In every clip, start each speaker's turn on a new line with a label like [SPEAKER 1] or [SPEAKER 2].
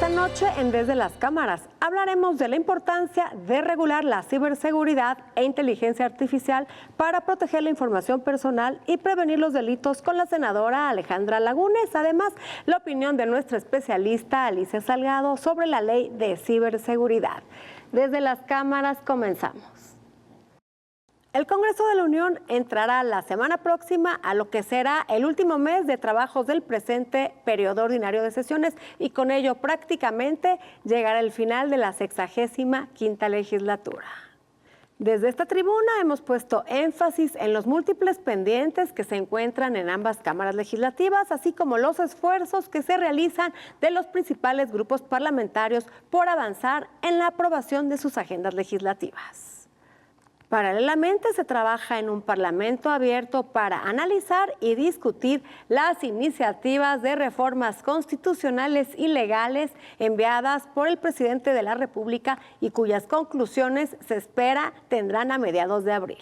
[SPEAKER 1] Esta noche en Desde las Cámaras hablaremos de la importancia de regular la ciberseguridad e inteligencia artificial para proteger la información personal y prevenir los delitos con la senadora Alejandra Lagunes. Además, la opinión de nuestra especialista Alicia Salgado sobre la ley de ciberseguridad. Desde las Cámaras comenzamos. El Congreso de la Unión entrará la semana próxima a lo que será el último mes de trabajos del presente periodo ordinario de sesiones y con ello prácticamente llegará el final de la 65ª legislatura. Desde esta tribuna hemos puesto énfasis en los múltiples pendientes que se encuentran en ambas cámaras legislativas, así como los esfuerzos que se realizan de los principales grupos parlamentarios por avanzar en la aprobación de sus agendas legislativas. Paralelamente, se trabaja en un Parlamento abierto para analizar y discutir las iniciativas de reformas constitucionales y legales enviadas por el presidente de la República y cuyas conclusiones se espera tendrán a mediados de abril.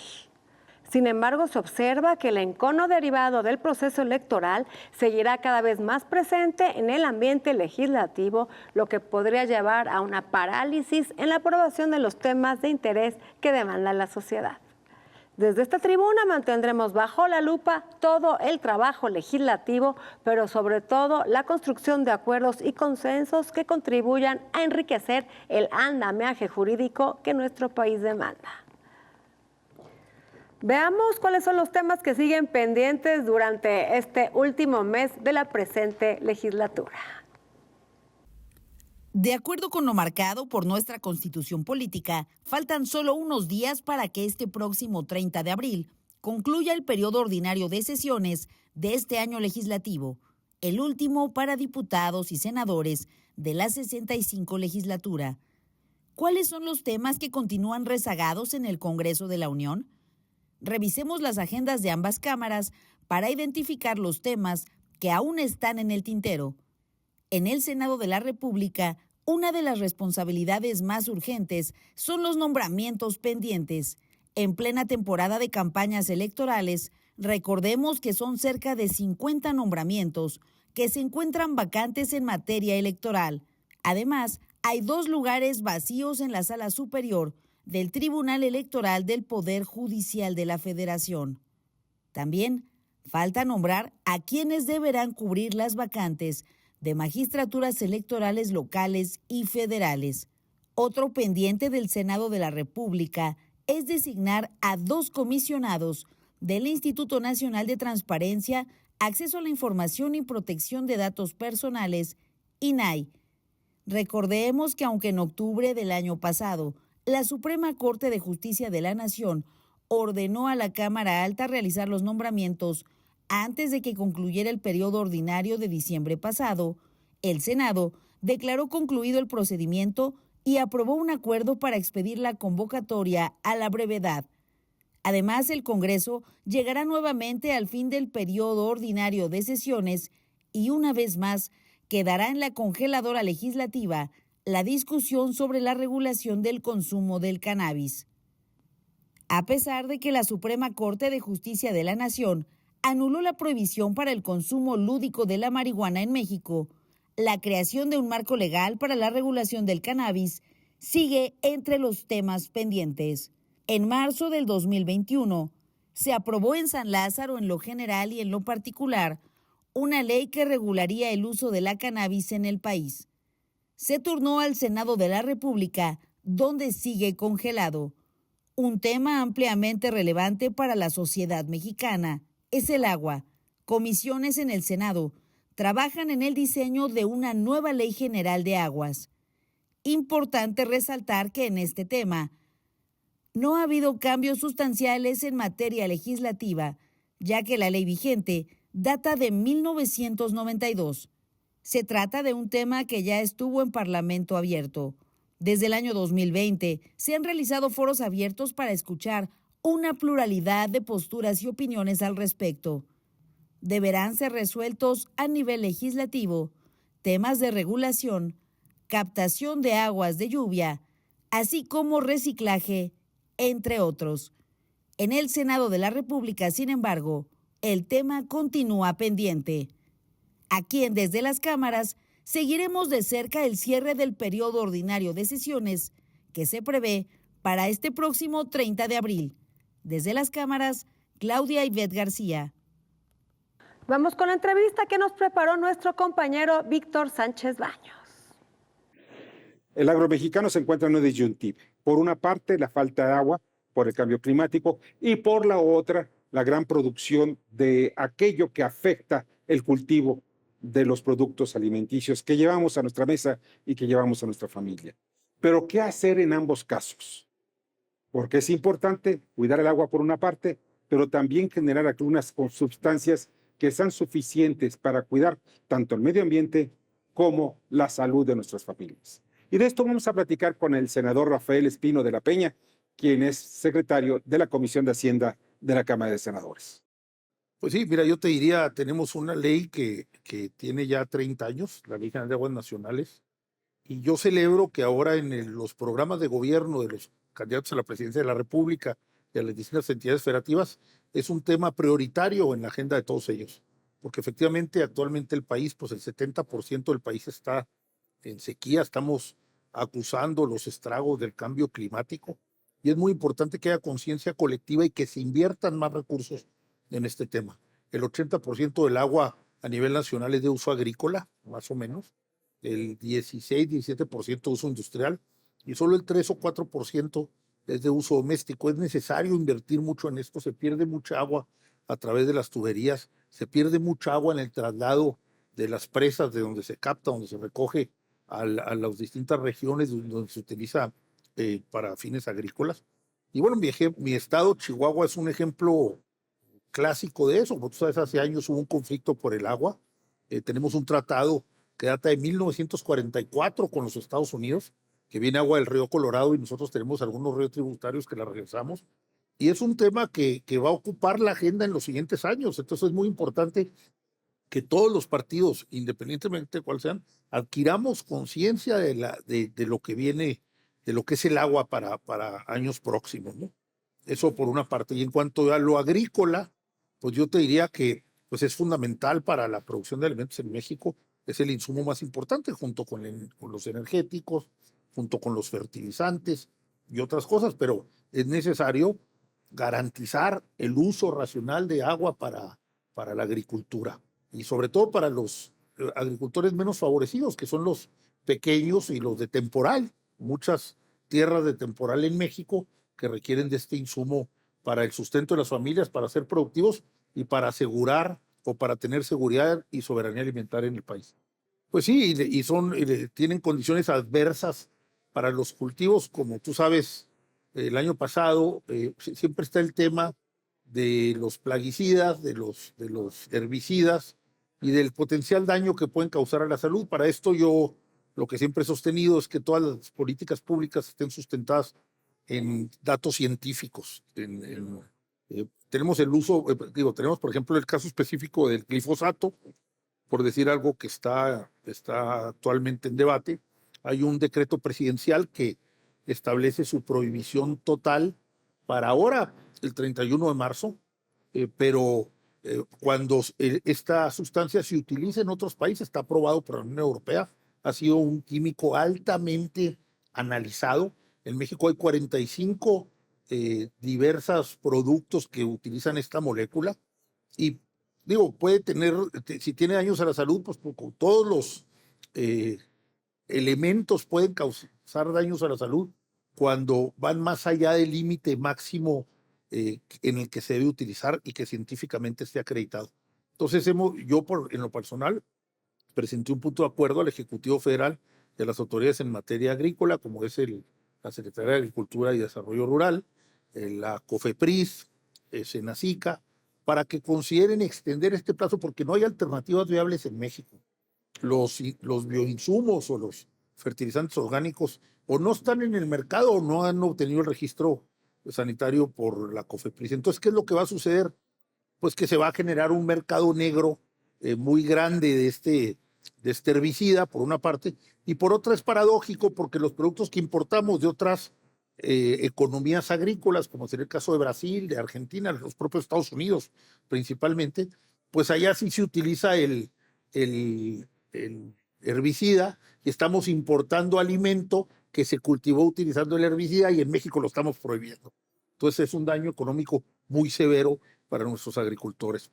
[SPEAKER 1] Sin embargo, se observa que el encono derivado del proceso electoral seguirá cada vez más presente en el ambiente legislativo, lo que podría llevar a una parálisis en la aprobación de los temas de interés que demanda la sociedad. Desde esta tribuna mantendremos bajo la lupa todo el trabajo legislativo, pero sobre todo la construcción de acuerdos y consensos que contribuyan a enriquecer el andamiaje jurídico que nuestro país demanda. Veamos cuáles son los temas que siguen pendientes durante este último mes de la presente legislatura.
[SPEAKER 2] De acuerdo con lo marcado por nuestra Constitución Política, faltan solo unos días para que este próximo 30 de abril concluya el periodo ordinario de sesiones de este año legislativo, el último para diputados y senadores de la 65 legislatura. ¿Cuáles son los temas que continúan rezagados en el Congreso de la Unión? Revisemos las agendas de ambas cámaras para identificar los temas que aún están en el tintero. En el Senado de la República, una de las responsabilidades más urgentes son los nombramientos pendientes. En plena temporada de campañas electorales, recordemos que son cerca de 50 nombramientos que se encuentran vacantes en materia electoral. Además, hay 2 lugares vacíos en la Sala Superior del Tribunal Electoral del Poder Judicial de la Federación. También falta nombrar a quienes deberán cubrir las vacantes de magistraturas electorales locales y federales. Otro pendiente del Senado de la República es designar a 2 comisionados del Instituto Nacional de Transparencia, Acceso a la Información y Protección de Datos Personales, INAI. Recordemos que aunque en octubre del año pasado la Suprema Corte de Justicia de la Nación ordenó a la Cámara Alta realizar los nombramientos antes de que concluyera el periodo ordinario de diciembre pasado, el Senado declaró concluido el procedimiento y aprobó un acuerdo para expedir la convocatoria a la brevedad. Además, el Congreso llegará nuevamente al fin del periodo ordinario de sesiones y una vez más quedará en la congeladora legislativa la discusión sobre la regulación del consumo del cannabis. A pesar de que la Suprema Corte de Justicia de la Nación anuló la prohibición para el consumo lúdico de la marihuana en México, la creación de un marco legal para la regulación del cannabis sigue entre los temas pendientes. En marzo del 2021, se aprobó en San Lázaro, en lo general y en lo particular, una ley que regularía el uso de la cannabis en el país. Se turnó al Senado de la República, donde sigue congelado. Un tema ampliamente relevante para la sociedad mexicana es el agua. Comisiones en el Senado trabajan en el diseño de una nueva ley general de aguas. Importante resaltar que en este tema no ha habido cambios sustanciales en materia legislativa, ya que la ley vigente data de 1992. Se trata de un tema que ya estuvo en Parlamento abierto. Desde el año 2020 se han realizado foros abiertos para escuchar una pluralidad de posturas y opiniones al respecto. Deberán ser resueltos a nivel legislativo temas de regulación, captación de aguas de lluvia, así como reciclaje, entre otros. En el Senado de la República, sin embargo, el tema continúa pendiente. Aquí en Desde las Cámaras seguiremos de cerca el cierre del periodo ordinario de sesiones que se prevé para este próximo 30 de abril. Desde las cámaras, Claudia Ivette García.
[SPEAKER 1] Vamos con la entrevista que nos preparó nuestro compañero Víctor Sánchez Baños.
[SPEAKER 3] El agromexicano se encuentra en una disyuntiva. Por una parte, la falta de agua por el cambio climático y por la otra, la gran producción de aquello que afecta el cultivo de los productos alimenticios que llevamos a nuestra mesa y que llevamos a nuestra familia. Pero, ¿qué hacer en ambos casos? Porque es importante cuidar el agua por una parte, pero también generar algunas sustancias que sean suficientes para cuidar tanto el medio ambiente como la salud de nuestras familias. Y de esto vamos a platicar con el senador Rafael Espino de la Peña, quien es secretario de la Comisión de Hacienda de la Cámara de Senadores.
[SPEAKER 4] Pues sí, mira, yo te diría, tenemos una ley que tiene ya 30 años, la Ley General de Aguas Nacionales, y yo celebro que ahora en los programas de gobierno de los candidatos a la presidencia de la República y a las distintas entidades federativas es un tema prioritario en la agenda de todos ellos, porque efectivamente actualmente el país, pues el 70% del país está en sequía, estamos acusando los estragos del cambio climático y es muy importante que haya conciencia colectiva y que se inviertan más recursos en este tema. El 80% del agua a nivel nacional es de uso agrícola, más o menos, el 16-17% de uso industrial y solo el 3 o 4% es de uso doméstico. Es necesario invertir mucho en esto, se pierde mucha agua a través de las tuberías, se pierde mucha agua en el traslado de las presas de donde se capta, donde se recoge a las distintas regiones donde se utiliza para fines agrícolas. Y bueno, mi estado, Chihuahua, es un ejemplo clásico de eso. Como tú sabes, hace años hubo un conflicto por el agua. Tenemos un tratado que data de 1944 con los Estados Unidos, que viene agua del río Colorado y nosotros tenemos algunos ríos tributarios que la regresamos. Y es un tema que va a ocupar la agenda en los siguientes años. Entonces es muy importante que todos los partidos, independientemente de cuál sean, adquiramos conciencia de lo que viene, de lo que es el agua para años próximos, ¿no? Eso por una parte. Y en cuanto a lo agrícola, pues yo te diría que pues es fundamental para la producción de alimentos en México. Es el insumo más importante junto con los energéticos, junto con los fertilizantes y otras cosas, pero es necesario garantizar el uso racional de agua para la agricultura y sobre todo para los agricultores menos favorecidos, que son los pequeños y los de temporal. Muchas tierras de temporal en México que requieren de este insumo para el sustento de las familias, para ser productivos y para asegurar o para tener seguridad y soberanía alimentaria en el país. Pues sí, tienen condiciones adversas para los cultivos, como tú sabes, el año pasado siempre está el tema de los plaguicidas, de los herbicidas y del potencial daño que pueden causar a la salud. Para esto yo lo que siempre he sostenido es que todas las políticas públicas estén sustentadas en datos científicos. Tenemos tenemos por ejemplo el caso específico del glifosato, por decir algo que está actualmente en debate. Hay un decreto presidencial que establece su prohibición total para ahora, el 31 de marzo, pero cuando esta sustancia se utiliza en otros países, está aprobado por la Unión Europea, ha sido un químico altamente analizado. En México hay 45 diversos productos que utilizan esta molécula y digo, puede tener, si tiene daños a la salud, pues con todos los elementos pueden causar daños a la salud cuando van más allá del límite máximo en el que se debe utilizar y que científicamente esté acreditado. Entonces, en lo personal, presenté un punto de acuerdo al Ejecutivo Federal y a las autoridades en materia agrícola, como es la Secretaría de Agricultura y Desarrollo Rural, la COFEPRIS, SENACICA, para que consideren extender este plazo porque no hay alternativas viables en México. Los bioinsumos o los fertilizantes orgánicos o no están en el mercado o no han obtenido el registro sanitario por la COFEPRIS. Entonces, ¿qué es lo que va a suceder? Pues que se va a generar un mercado negro muy grande de este herbicida, por una parte, y por otra es paradójico porque los productos que importamos de otras economías agrícolas, como sería el caso de Brasil, de Argentina, los propios Estados Unidos principalmente, pues allá sí se utiliza el herbicida y estamos importando alimento que se cultivó utilizando el herbicida y en México lo estamos prohibiendo. Entonces es un daño económico muy severo para nuestros agricultores.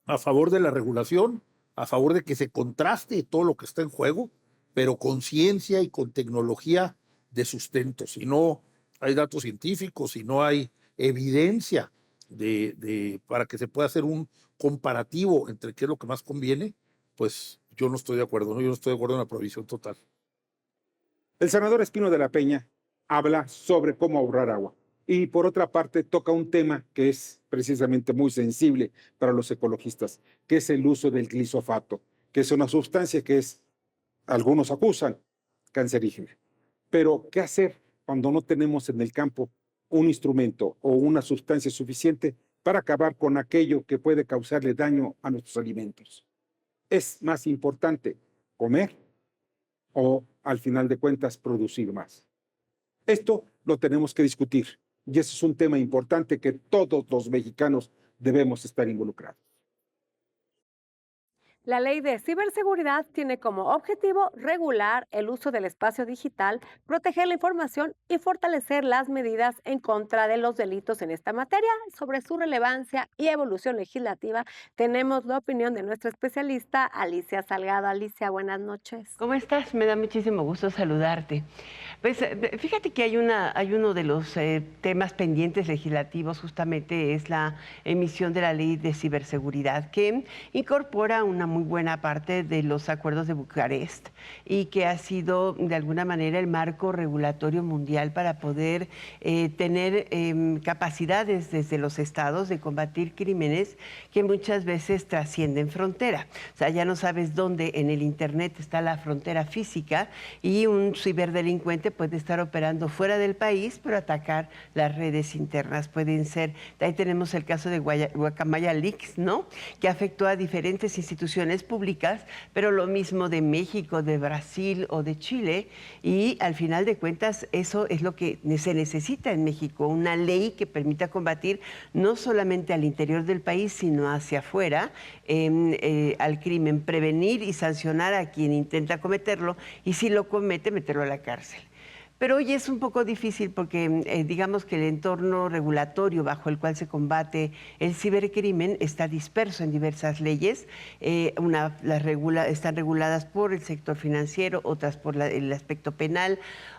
[SPEAKER 4] A favor de la regulación, a favor de que se contraste todo lo que está en juego, pero con ciencia y con tecnología de sustento. Si no hay datos científicos, si no hay evidencia para que se pueda hacer un comparativo entre qué es lo que más conviene, pues yo no estoy de acuerdo, ¿no? Yo no estoy de acuerdo en la prohibición total.
[SPEAKER 3] El senador Espino de la Peña habla sobre cómo ahorrar agua y por otra parte toca un tema que es precisamente muy sensible para los ecologistas, que es el uso del glifosato, que es una sustancia que es, algunos acusan, cancerígena. Pero, ¿qué hacer cuando no tenemos en el campo un instrumento o una sustancia suficiente para acabar con aquello que puede causarle daño a nuestros alimentos? ¿Es más importante comer o, al final de cuentas, producir más? Esto lo tenemos que discutir y ese es un tema importante que todos los mexicanos debemos estar involucrados.
[SPEAKER 1] La ley de ciberseguridad tiene como objetivo regular el uso del espacio digital, proteger la información y fortalecer las medidas en contra de los delitos en esta materia. Sobre su relevancia y evolución legislativa, tenemos la opinión de nuestra especialista Alicia Salgado. Alicia, buenas noches.
[SPEAKER 5] ¿Cómo estás? Me da muchísimo gusto saludarte. Pues fíjate que hay uno de los temas pendientes legislativos, justamente es la emisión de la ley de ciberseguridad, que incorpora una muy buena parte de los acuerdos de Bucarest y que ha sido de alguna manera el marco regulatorio mundial para poder tener capacidades desde los estados de combatir crímenes que muchas veces trascienden frontera. O sea, ya no sabes dónde en el Internet está la frontera física y un ciberdelincuente puede estar operando fuera del país, pero atacar las redes internas. Pueden ser, ahí tenemos el caso de Guacamaya Leaks, ¿no? Que afectó a diferentes instituciones públicas, pero lo mismo de México, de Brasil o de Chile, y al final de cuentas eso es lo que se necesita en México, una ley que permita combatir no solamente al interior del país, sino hacia afuera, al crimen, prevenir y sancionar a quien intenta cometerlo, y si lo comete, meterlo a la cárcel. Pero hoy es un poco difícil porque digamos que el entorno regulatorio bajo el cual se combate el cibercrimen está disperso en diversas leyes. Están reguladas por el sector financiero, otras por el aspecto penal.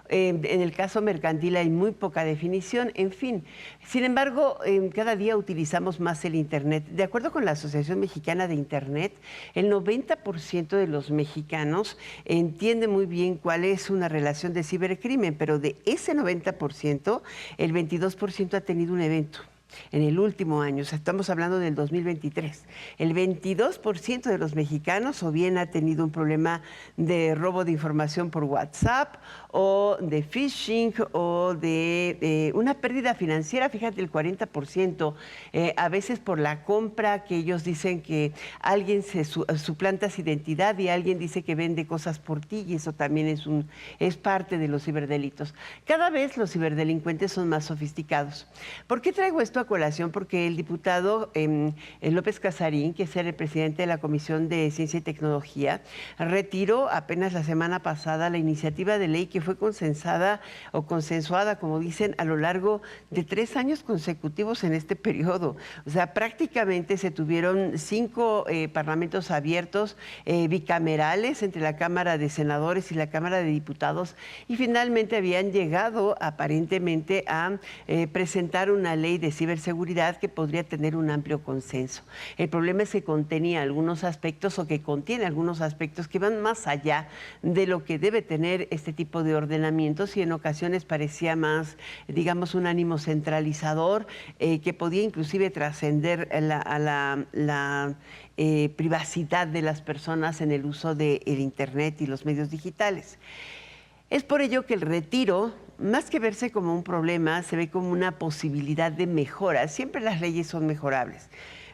[SPEAKER 5] En el caso mercantil hay muy poca definición, en fin. Sin embargo, cada día utilizamos más el Internet. De acuerdo con la Asociación Mexicana de Internet, el 90% de los mexicanos entiende muy bien cuál es una relación de cibercrimen, pero de ese 90%, el 22% ha tenido un evento en el último año. O sea, estamos hablando del 2023. El 22% de los mexicanos o bien ha tenido un problema de robo de información por WhatsApp o de phishing o de una pérdida financiera, fíjate, el 40%, a veces por la compra, que ellos dicen que alguien suplanta su identidad y alguien dice que vende cosas por ti, y eso también es parte de los ciberdelitos. Cada vez los ciberdelincuentes son más sofisticados. ¿Por qué traigo esto a colación? Porque el diputado López Casarín, que es el presidente de la Comisión de Ciencia y Tecnología, retiró apenas la semana pasada la iniciativa de ley que fue consensuada, como dicen, a lo largo de 3 años consecutivos en este periodo. O sea, prácticamente se tuvieron 5 parlamentos abiertos, bicamerales, entre la Cámara de Senadores y la Cámara de Diputados, y finalmente habían llegado aparentemente a presentar una ley de ciberseguridad que podría tener un amplio consenso. El problema es que contenía algunos aspectos o que contiene algunos aspectos que van más allá de lo que debe tener este tipo de ordenamientos y en ocasiones parecía más, digamos, un ánimo centralizador que podía inclusive trascender a la privacidad de las personas en el uso del Internet y los medios digitales. Es por ello que el retiro, más que verse como un problema, se ve como una posibilidad de mejora. Siempre las leyes son mejorables,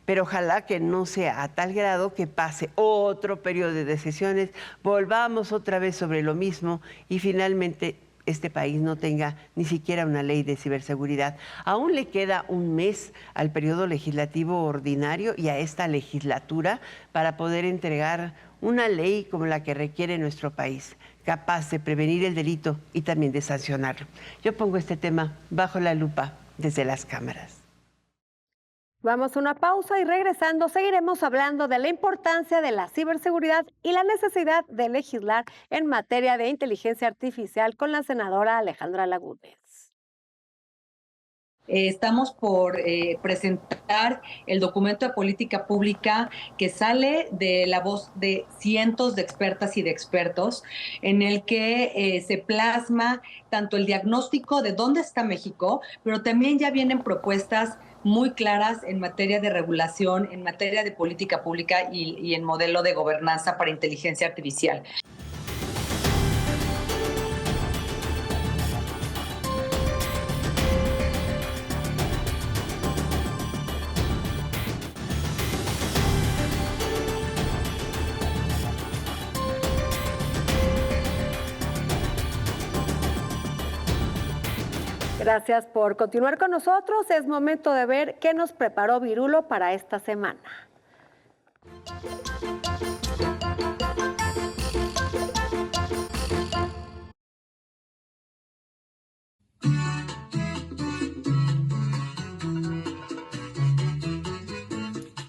[SPEAKER 5] pero ojalá que no sea a tal grado que pase otro periodo de sesiones, volvamos otra vez sobre lo mismo y finalmente este país no tenga ni siquiera una ley de ciberseguridad. Aún le queda un mes al periodo legislativo ordinario y a esta legislatura para poder entregar una ley como la que requiere nuestro país, capaz de prevenir el delito y también de sancionarlo. Yo pongo este tema bajo la lupa desde las cámaras.
[SPEAKER 1] Vamos a una pausa y regresando seguiremos hablando de la importancia de la ciberseguridad y la necesidad de legislar en materia de inteligencia artificial con la senadora Alejandra Lagunes.
[SPEAKER 6] Estamos por presentar el documento de política pública que sale de la voz de cientos de expertas y de expertos, en el que se plasma tanto el diagnóstico de dónde está México, pero también ya vienen propuestas muy claras en materia de regulación, en materia de política pública y en modelo de gobernanza para inteligencia artificial.
[SPEAKER 1] Gracias por continuar con nosotros. Es momento de ver qué nos preparó Virulo para esta semana.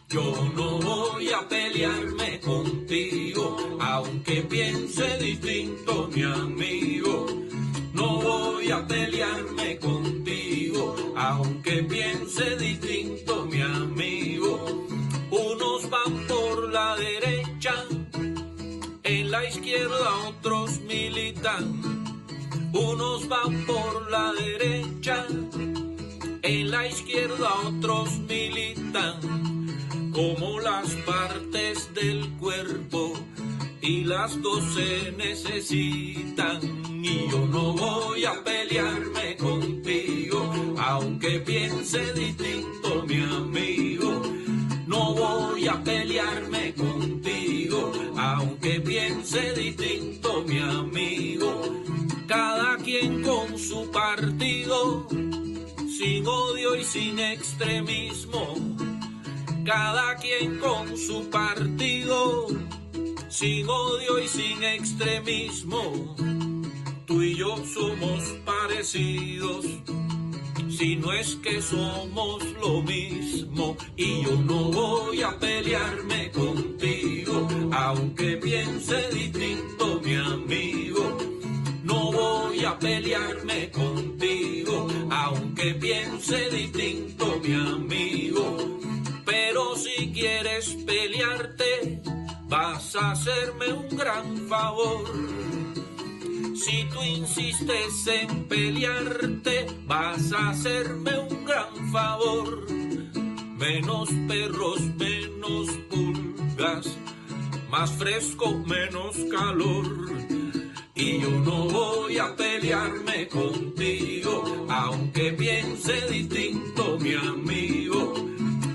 [SPEAKER 7] Yo no voy a pelearme contigo, aunque piense distinto, mi amigo. No voy a pelearme contigo, aunque piense distinto, mi amigo. Unos van por la derecha, en la izquierda otros militan. Unos van por la derecha, en la izquierda otros militan. Como las partes del cuerpo y las dos se necesitan. Y yo no voy a pelearme contigo, aunque piense distinto, mi amigo. No voy a pelearme contigo, aunque piense distinto, mi amigo. Cada quien con su partido, sin odio y sin extremismo. Cada quien con su partido, sin odio y sin extremismo. Tú y yo somos parecidos, si no es que somos lo mismo. Y yo no voy a pelearme contigo, aunque piense distinto, mi amigo. No voy a pelearme contigo, aunque piense distinto, mi amigo. Pero si quieres pelearte, vas a hacerme un gran favor. Si tú insistes en pelearte, vas a hacerme un gran favor. Menos perros, menos pulgas, más fresco, menos calor. Y yo no voy a pelearme contigo, aunque piense distinto, mi amigo.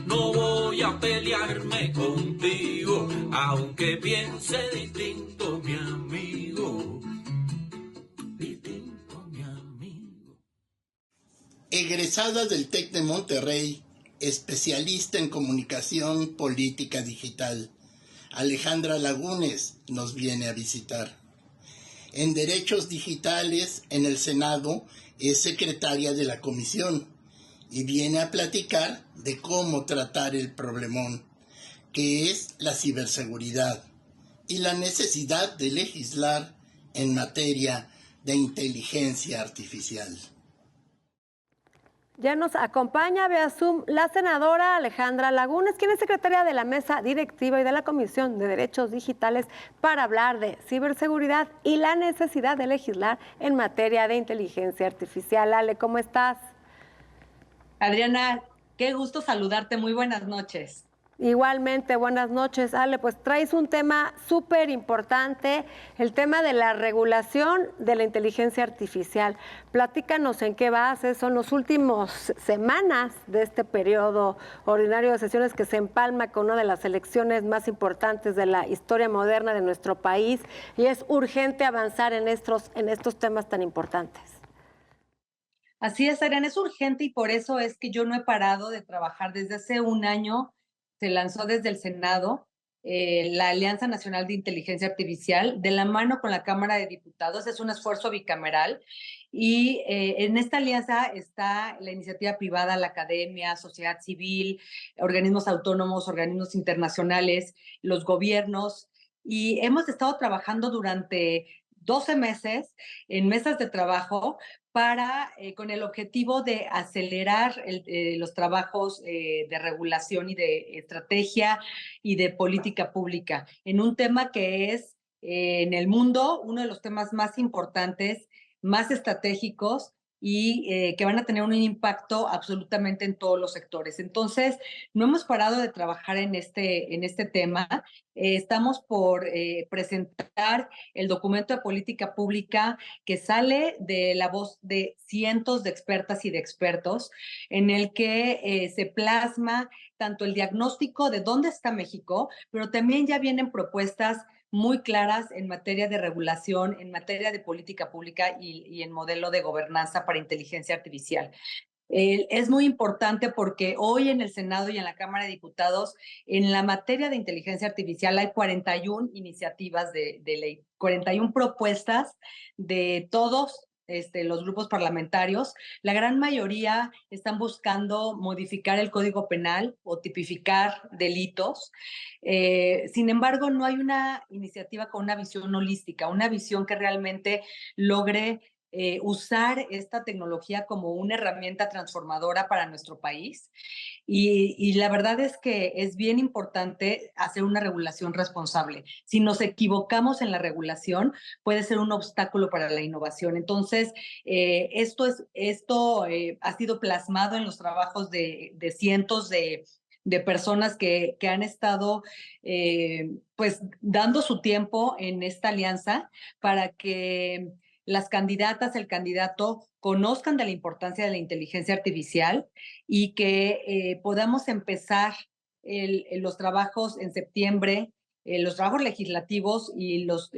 [SPEAKER 7] No voy a pelearme contigo, aunque piense distinto, mi amigo. Distinto, mi amigo.
[SPEAKER 8] Egresada del TEC de Monterrey, especialista en comunicación política digital, Alejandra Lagunes nos viene a visitar. En Derechos Digitales, en el Senado, es secretaria de la comisión y viene a platicar de cómo tratar el problemón, que es la ciberseguridad y la necesidad de legislar en materia de inteligencia artificial.
[SPEAKER 1] Ya nos acompaña vía Zoom la senadora Alejandra Lagunes, quien es secretaria de la Mesa Directiva y de la Comisión de Derechos Digitales, para hablar de ciberseguridad y la necesidad de legislar en materia de inteligencia artificial. Ale, ¿cómo estás?
[SPEAKER 6] Adriana, qué gusto saludarte. Muy buenas noches.
[SPEAKER 1] Igualmente, buenas noches, Ale. Pues traes un tema súper importante, el tema de la regulación de la inteligencia artificial. Platícanos en qué base, son las últimas semanas de este periodo ordinario de sesiones que se empalma con una de las elecciones más importantes de la historia moderna de nuestro país y es urgente avanzar en estos temas tan importantes.
[SPEAKER 6] Así es, Ariana, es urgente y por eso es que yo no he parado de trabajar desde hace un año. Se lanzó desde el Senado la Alianza Nacional de Inteligencia Artificial de la mano con la Cámara de Diputados. Es un esfuerzo bicameral y en esta alianza está la iniciativa privada, la academia, sociedad civil, organismos autónomos, organismos internacionales, los gobiernos y hemos estado trabajando durante 12 meses en mesas de trabajo con el objetivo de acelerar los trabajos de regulación y de estrategia y de política pública en un tema que es en el mundo uno de los temas más importantes, más estratégicos y que van a tener un impacto absolutamente en todos los sectores. Entonces, no hemos parado de trabajar en este tema. Estamos por presentar el documento de política pública que sale de la voz de cientos de expertas y de expertos, en el que se plasma tanto el diagnóstico de dónde está México, pero también ya vienen propuestas muy claras en materia de regulación, en materia de política pública y en modelo de gobernanza para inteligencia artificial. Es muy importante porque hoy en el Senado y en la Cámara de Diputados, en la materia de inteligencia artificial hay 41 iniciativas de ley, 41 propuestas de todos los grupos parlamentarios. La gran mayoría están buscando modificar el Código Penal o tipificar delitos. Sin embargo, no hay una iniciativa con una visión holística, una visión que realmente logre usar esta tecnología como una herramienta transformadora para nuestro país. Y la verdad es que es bien importante hacer una regulación responsable. Si nos equivocamos en la regulación, puede ser un obstáculo para la innovación. Entonces, esto ha sido plasmado en los trabajos de cientos de personas que han estado pues dando su tiempo en esta alianza para que las candidatas, el candidato conozcan de la importancia de la inteligencia artificial y que podamos empezar los trabajos en septiembre, los trabajos legislativos y los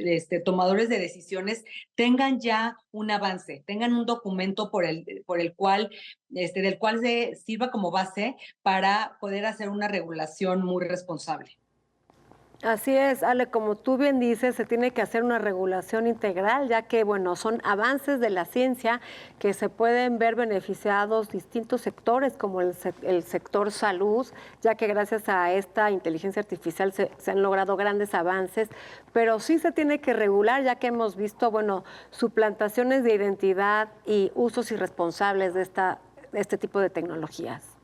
[SPEAKER 6] tomadores de decisiones tengan ya un avance, tengan un documento del cual se sirva como base para poder hacer una regulación muy responsable.
[SPEAKER 1] Así es, Ale, como tú bien dices, se tiene que hacer una regulación integral, ya que, bueno, son avances de la ciencia que se pueden ver beneficiados distintos sectores, como el sector salud, ya que gracias a esta inteligencia artificial se han logrado grandes avances, pero sí se tiene que regular, ya que hemos visto, bueno, suplantaciones de identidad y usos irresponsables de este tipo de tecnologías.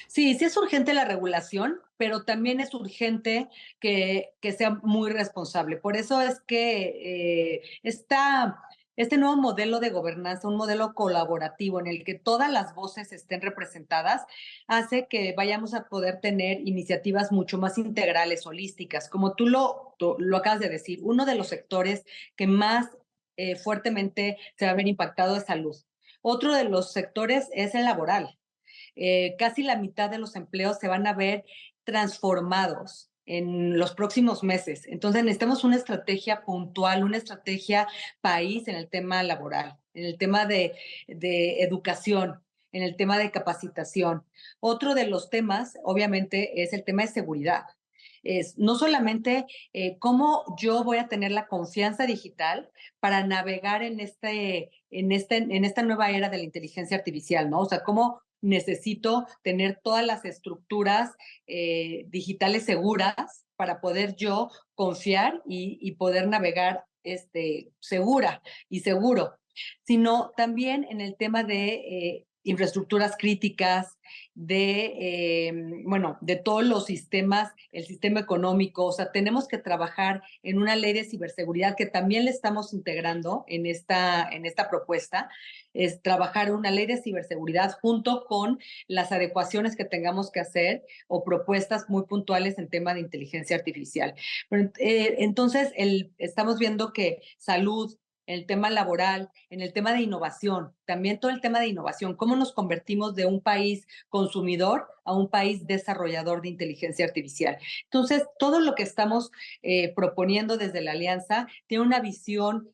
[SPEAKER 6] Sí, sí es urgente la regulación, pero también es urgente que sea muy responsable. Por eso es que este nuevo modelo de gobernanza, un modelo colaborativo en el que todas las voces estén representadas, hace que vayamos a poder tener iniciativas mucho más integrales, holísticas. Como tú lo acabas de decir, uno de los sectores que más fuertemente se va a ver impactado es salud. Otro de los sectores es el laboral. Casi la mitad de los empleos se van a ver transformados en los próximos meses. Entonces necesitamos una estrategia puntual, una estrategia país en el tema laboral, en el tema de educación, en el tema de capacitación. Otro de los temas, obviamente, es el tema de seguridad. Es no solamente cómo yo voy a tener la confianza digital para navegar en esta nueva era de la inteligencia artificial, ¿no? O sea, cómo necesito tener todas las estructuras digitales seguras para poder yo confiar y poder navegar segura y seguro, sino también en el tema de infraestructuras críticas, de todos los sistemas, el sistema económico. O sea, tenemos que trabajar en una ley de ciberseguridad que también le estamos integrando en esta propuesta, es trabajar en una ley de ciberseguridad junto con las adecuaciones que tengamos que hacer o propuestas muy puntuales en tema de inteligencia artificial. Pero, entonces, estamos viendo que salud, el tema laboral, en el tema de innovación, también todo el tema de innovación, cómo nos convertimos de un país consumidor a un país desarrollador de inteligencia artificial. Entonces, todo lo que estamos proponiendo desde la Alianza tiene una visión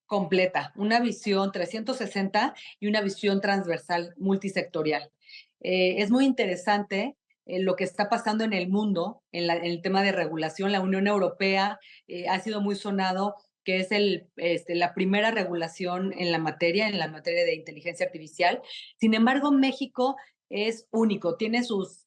[SPEAKER 6] completa, una visión 360 y una visión transversal multisectorial. Es muy interesante lo que está pasando en el mundo, en el tema de regulación. La Unión Europea ha sido muy sonado, que es la primera regulación en la materia de inteligencia artificial. Sin embargo, México es único, tiene sus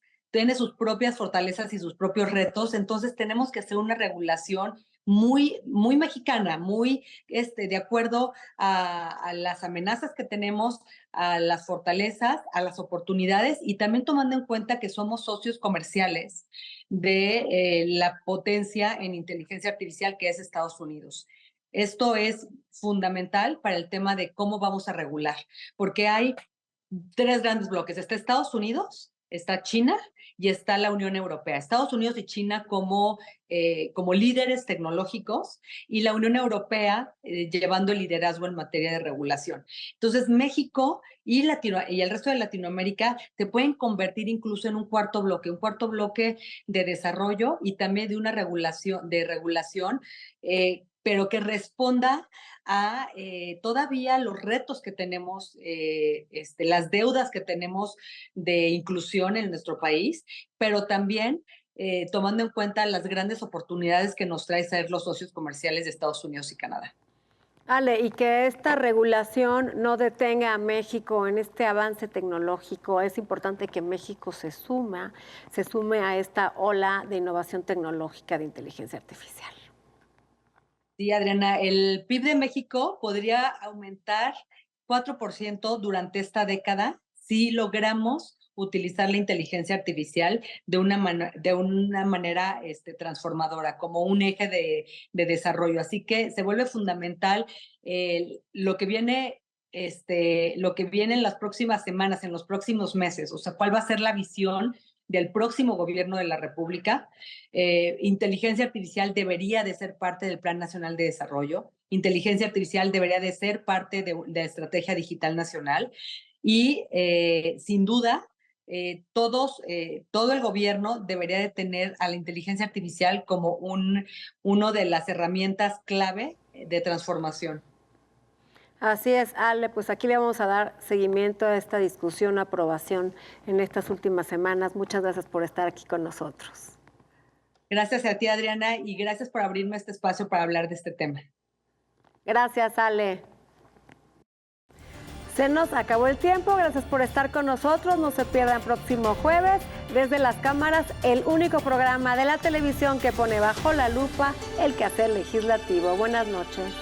[SPEAKER 6] propias fortalezas y sus propios retos, entonces tenemos que hacer una regulación muy, muy mexicana, muy de acuerdo a las amenazas que tenemos, a las fortalezas, a las oportunidades, y también tomando en cuenta que somos socios comerciales de la potencia en inteligencia artificial que es Estados Unidos. Esto es fundamental para el tema de cómo vamos a regular, porque hay 3 grandes bloques. Está Estados Unidos, está China y está la Unión Europea. Estados Unidos y China como líderes tecnológicos, y la Unión Europea llevando el liderazgo en materia de regulación. Entonces, México y el resto de Latinoamérica se pueden convertir incluso en un cuarto bloque de desarrollo y también de una regulación, pero que responda a todavía los retos que tenemos, las deudas que tenemos de inclusión en nuestro país, pero también tomando en cuenta las grandes oportunidades que nos trae ser los socios comerciales de Estados Unidos y Canadá.
[SPEAKER 1] Ale, y que esta regulación no detenga a México en este avance tecnológico. Es importante que México se sume a esta ola de innovación tecnológica de inteligencia artificial.
[SPEAKER 6] Sí, Adriana, el PIB de México podría aumentar 4% durante esta década si logramos utilizar la inteligencia artificial de una manera transformadora, como un eje de desarrollo. Así que se vuelve fundamental lo que viene en las próximas semanas, en los próximos meses. O sea, cuál va a ser la visión del próximo gobierno de la República. Inteligencia artificial debería de ser parte del Plan Nacional de Desarrollo. Inteligencia artificial debería de ser parte de la Estrategia Digital Nacional. Y sin duda, todo el gobierno debería de tener a la inteligencia artificial como una de las herramientas clave de transformación.
[SPEAKER 1] Así es, Ale, pues aquí le vamos a dar seguimiento a esta discusión, aprobación en estas últimas semanas. Muchas gracias por estar aquí con nosotros.
[SPEAKER 6] Gracias a ti, Adriana, y gracias por abrirme este espacio para hablar de este tema.
[SPEAKER 1] Gracias, Ale. Se nos acabó el tiempo, gracias por estar con nosotros. No se pierdan próximo jueves, Desde las Cámaras, el único programa de la televisión que pone bajo la lupa el quehacer legislativo. Buenas noches.